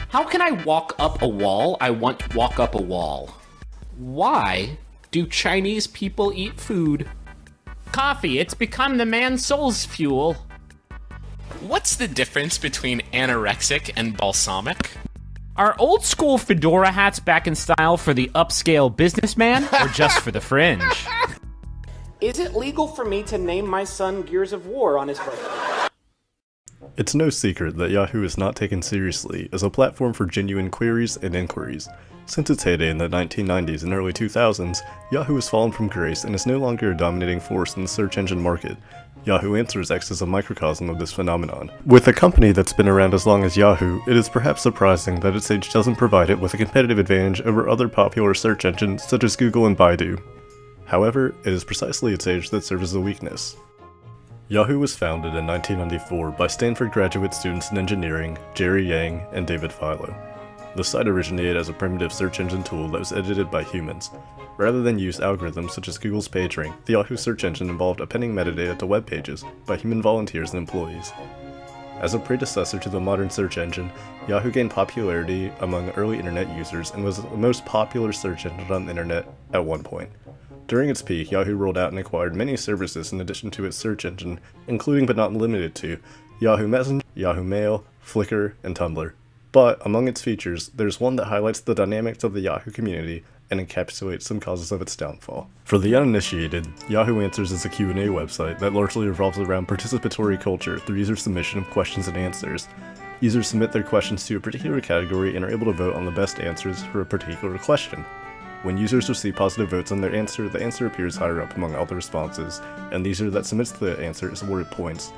How can I walk up a wall? I want to walk up a wall. Why do Chinese people eat food? Coffee, it's become the man's soul's fuel. What's the difference between anorexic and balsamic? Are old school fedora hats back in style for the upscale businessman or just for the fringe? Is it legal for me to name my son Gears of War on his birthday? It's no secret that Yahoo is not taken seriously as a platform for genuine queries and inquiries. Since its heyday in the 1990s and early 2000s, Yahoo has fallen from grace and is no longer a dominating force in the search engine market. Yahoo Answers acts as a microcosm of this phenomenon. With a company that's been around as long as Yahoo, it is perhaps surprising that its age doesn't provide it with a competitive advantage over other popular search engines such as Google and Baidu. However, it is precisely its age that serves as a weakness. Yahoo was founded in 1994 by Stanford graduate students in engineering, Jerry Yang and David Filo. The site originated as a primitive search engine tool that was edited by humans. Rather than use algorithms such as Google's PageRank, the Yahoo search engine involved appending metadata to web pages by human volunteers and employees. As a predecessor to the modern search engine, Yahoo gained popularity among early internet users and was the most popular search engine on the internet at one point. During its peak, Yahoo rolled out and acquired many services in addition to its search engine, including but not limited to Yahoo Messenger, Yahoo Mail, Flickr, and Tumblr. But among its features, there's one that highlights the dynamics of the Yahoo community and encapsulates some causes of its downfall. For the uninitiated, Yahoo Answers is a Q&A website that largely revolves around participatory culture through user submission of questions and answers. Users submit their questions to a particular category and are able to vote on the best answers for a particular question. When users receive positive votes on their answer, the answer appears higher up among all the responses, and the user that submits the answer is awarded points.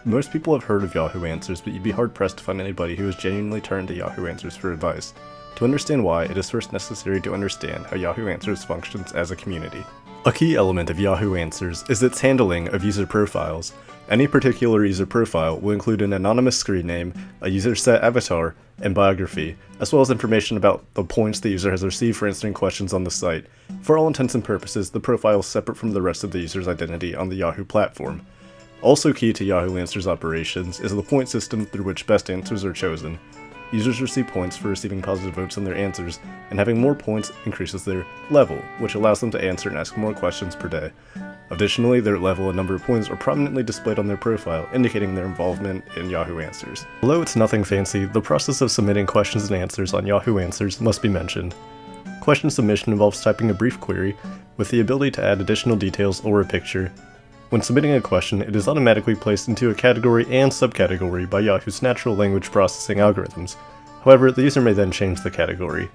Most people have heard of Yahoo Answers, but you'd be hard-pressed to find anybody who has genuinely turned to Yahoo Answers for advice. To understand why, it is first necessary to understand how Yahoo Answers functions as a community. A key element of Yahoo Answers is its handling of user profiles. Any particular user profile will include an anonymous screen name, a user set avatar, and biography, as well as information about the points the user has received for answering questions on the site. For all intents and purposes, the profile is separate from the rest of the user's identity on the Yahoo platform. Also key to Yahoo Answers operations is the point system through which best answers are chosen. Users receive points for receiving positive votes on their answers, and having more points increases their level, which allows them to answer and ask more questions per day. Additionally, their level and number of points are prominently displayed on their profile, indicating their involvement in Yahoo Answers. Although it's nothing fancy, the process of submitting questions and answers on Yahoo Answers must be mentioned. Question submission involves typing a brief query, with the ability to add additional details or a picture. When submitting a question, it is automatically placed into a category and subcategory by Yahoo's natural language processing algorithms. However, the user may then change the category.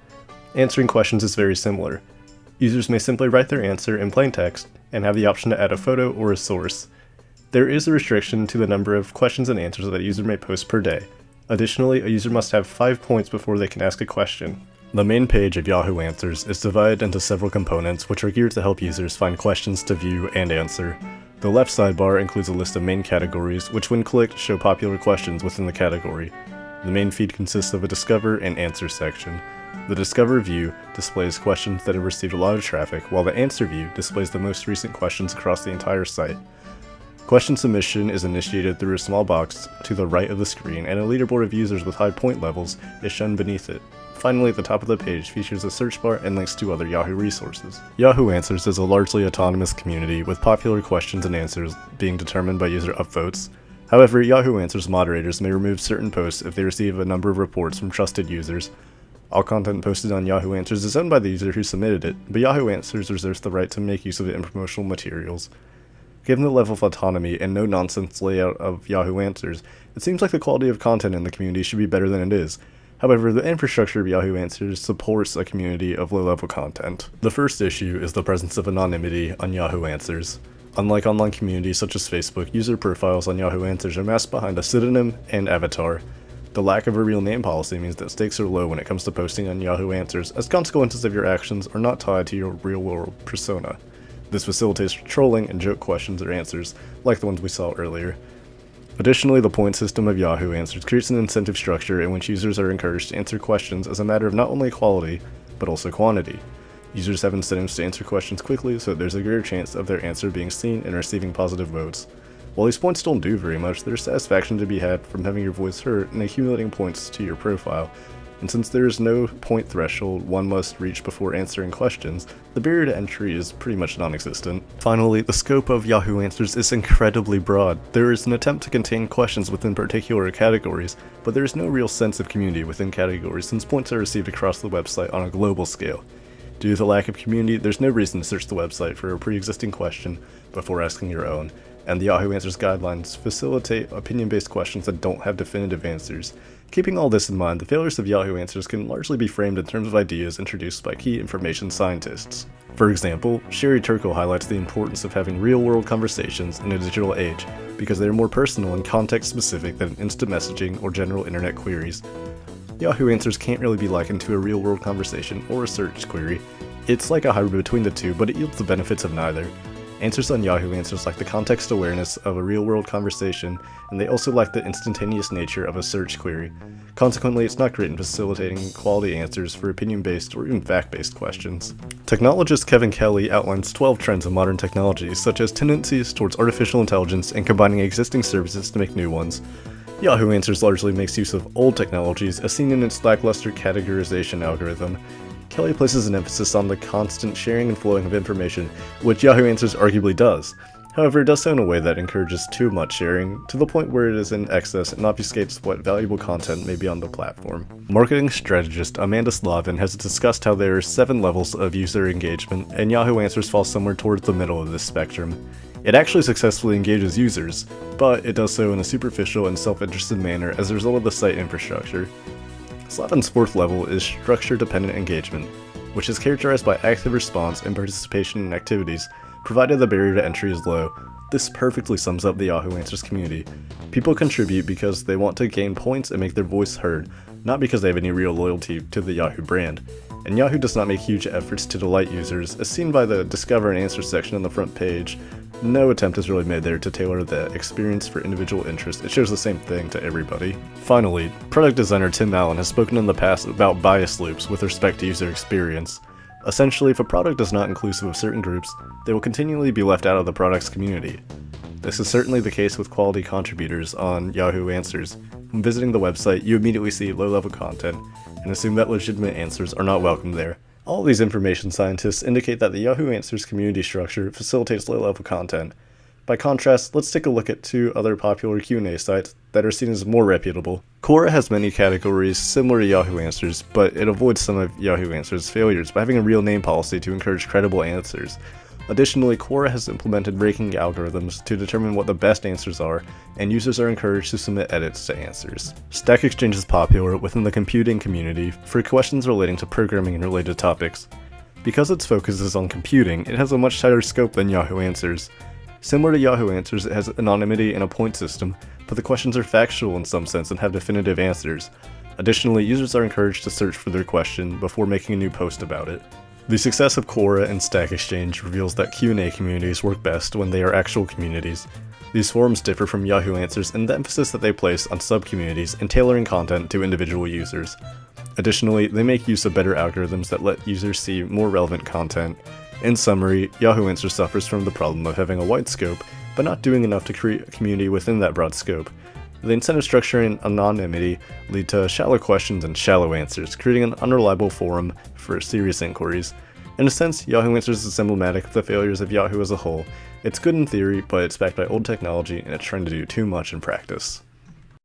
Answering questions is very similar. Users may simply write their answer in plain text and have the option to add a photo or a source. There is a restriction to the number of questions and answers that a user may post per day. Additionally, a user must have 5 points before they can ask a question. The main page of Yahoo Answers is divided into several components which are geared to help users find questions to view and answer. The left sidebar includes a list of main categories, which when clicked show popular questions within the category. The main feed consists of a Discover and Answer section. The Discover view displays questions that have received a lot of traffic, while the Answer view displays the most recent questions across the entire site. Question submission is initiated through a small box to the right of the screen, and a leaderboard of users with high point levels is shown beneath it. Finally, at the top of the page features a search bar and links to other Yahoo resources. Yahoo Answers is a largely autonomous community, with popular questions and answers being determined by user upvotes. However, Yahoo Answers moderators may remove certain posts if they receive a number of reports from trusted users. All content posted on Yahoo Answers is owned by the user who submitted it, but Yahoo Answers reserves the right to make use of it in promotional materials. Given the level of autonomy and no-nonsense layout of Yahoo Answers, it seems like the quality of content in the community should be better than it is. However, the infrastructure of Yahoo Answers supports a community of low-level content. The first issue is the presence of anonymity on Yahoo Answers. Unlike online communities such as Facebook, user profiles on Yahoo Answers are masked behind a pseudonym and avatar. The lack of a real name policy means that stakes are low when it comes to posting on Yahoo Answers, as consequences of your actions are not tied to your real-world persona. This facilitates trolling and joke questions or answers, like the ones we saw earlier. Additionally, the point system of Yahoo Answers creates an incentive structure in which users are encouraged to answer questions as a matter of not only quality, but also quantity. Users have incentives to answer questions quickly, so there's a greater chance of their answer being seen and receiving positive votes. While these points don't do very much, there's satisfaction to be had from having your voice heard and accumulating points to your profile. and since there is no point threshold one must reach before answering questions, the barrier to entry is pretty much non-existent. Finally, the scope of Yahoo Answers is incredibly broad. There is an attempt to contain questions within particular categories, but there is no real sense of community within categories since points are received across the website on a global scale. Due to the lack of community, there's no reason to search the website for a pre-existing question before asking your own, and the Yahoo Answers guidelines facilitate opinion-based questions that don't have definitive answers. Keeping all this in mind, the failures of Yahoo Answers can largely be framed in terms of ideas introduced by key information scientists. For example, Sherry Turkle highlights the importance of having real-world conversations in a digital age, because they are more personal and context-specific than instant messaging or general internet queries. Yahoo Answers can't really be likened to a real-world conversation or a search query. It's like a hybrid between the two, but it yields the benefits of neither. Answers on Yahoo Answers lack the context awareness of a real-world conversation, and they also lack the instantaneous nature of a search query. Consequently, it's not great in facilitating quality answers for opinion-based or even fact-based questions. Technologist Kevin Kelly outlines 12 trends of modern technologies, such as tendencies towards artificial intelligence and combining existing services to make new ones. Yahoo Answers largely makes use of old technologies, as seen in its lackluster categorization algorithm. Kelly places an emphasis on the constant sharing and flowing of information, which Yahoo Answers arguably does. However, it does so in a way that encourages too much sharing, to the point where it is in excess and obfuscates what valuable content may be on the platform. Marketing strategist Amanda Slavin has discussed how there are 7 levels of user engagement, and Yahoo Answers falls somewhere towards the middle of this spectrum. It actually successfully engages users, but it does so in a superficial and self-interested manner as a result of the site infrastructure. Slavin's 4th level is structure-dependent engagement, which is characterized by active response and participation in activities, provided the barrier to entry is low. This perfectly sums up the Yahoo Answers community. People contribute because they want to gain points and make their voice heard, not because they have any real loyalty to the Yahoo brand. And Yahoo does not make huge efforts to delight users, as seen by the Discover and Answer section on the front page. No attempt is really made there to tailor the experience for individual interest. It shows the same thing to everybody. Finally, product designer Tim Allen has spoken in the past about bias loops with respect to user experience. Essentially, if a product is not inclusive of certain groups, they will continually be left out of the product's community. This is certainly the case with quality contributors on Yahoo Answers. When visiting the website, you immediately see low-level content, and assume that legitimate answers are not welcome there. All these information scientists indicate that the Yahoo Answers community structure facilitates low-level content. By contrast, let's take a look at 2 other popular Q&A sites that are seen as more reputable. Quora has many categories similar to Yahoo Answers, but it avoids some of Yahoo Answers' failures by having a real name policy to encourage credible answers. Additionally, Quora has implemented ranking algorithms to determine what the best answers are, and users are encouraged to submit edits to answers. Stack Exchange is popular within the computing community for questions relating to programming and related topics. Because its focus is on computing, it has a much tighter scope than Yahoo Answers. Similar to Yahoo Answers, it has anonymity and a point system, but the questions are factual in some sense and have definitive answers. Additionally, users are encouraged to search for their question before making a new post about it. The success of Quora and Stack Exchange reveals that Q&A communities work best when they are actual communities. These forums differ from Yahoo Answers in the emphasis that they place on sub-communities and tailoring content to individual users. Additionally, they make use of better algorithms that let users see more relevant content. In summary, Yahoo Answers suffers from the problem of having a wide scope, but not doing enough to create a community within that broad scope. The incentive structure and anonymity lead to shallow questions and shallow answers, creating an unreliable forum for serious inquiries. In a sense, Yahoo Answers is emblematic of the failures of Yahoo as a whole. It's good in theory, but it's backed by old technology and it's trying to do too much in practice.